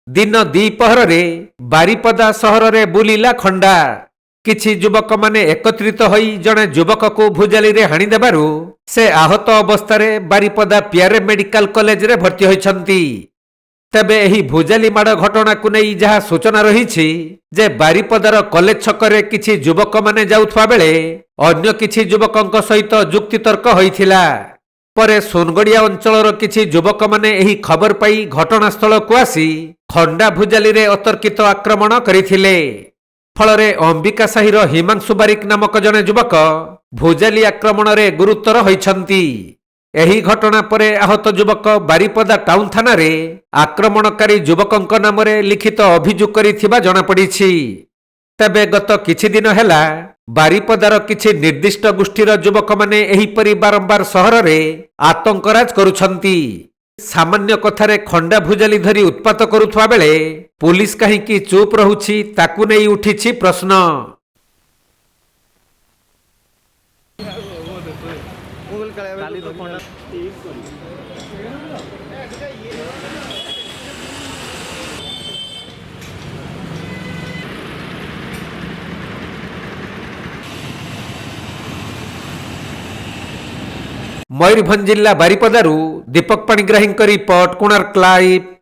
दिन द्विपहर बारिपदा सहर रे बुलिला खंडा। किछि युवक माने एकत्रित होई जणे युवक को भुजाली रे हाणी देबारु से आहत अवस्था बारिपदा पीआरए मेडिकल कॉलेज रे भर्ती होइछंती। तेबे एही भुजाली माड़ घटना को नहीं जहाँ सूचना रही जे बारिपदार कॉलेज छकरे किछि युवक माने जाउथवा बेले अन्य किछि युवकंक सहित जुक्तितर्क होइथिला। परे सोनगड़िया अंचलर किछि युवक माने एही खबर पाई घटनास्थल को आसी खंडा भुजाली रे अतर्कित आक्रमण करिथिले। फलरे अंबिका साहिर हिमांशु बारिक नामक जने युवक भुजाली आक्रमण रे गुरुतर होइछंती। एही घटना परे आहत युवक बारिपदा टाउन थाना रे आक्रमणकारी युवकंक नाम रे लिखित अभियोग करिथिबा जଣା पड़िछि। तेबे गत किछि दिन हेला बारिपदार किछि निर्दिष्ट गोष्ठीर युवक माने एहीपरि बारंबार सहर रे आतंकराज करुछंती। सामान्य कथारे खंडा भुजाली धरी उत्पात करुथवा बेले पुलिस काहींकि चुप रहुछि ताकू नेई उठिछि प्रश्न। मयूरभंज जिला बारिपदारू दीपक पाणिग्राही रिपोर्ट, कोणार्क लाइव।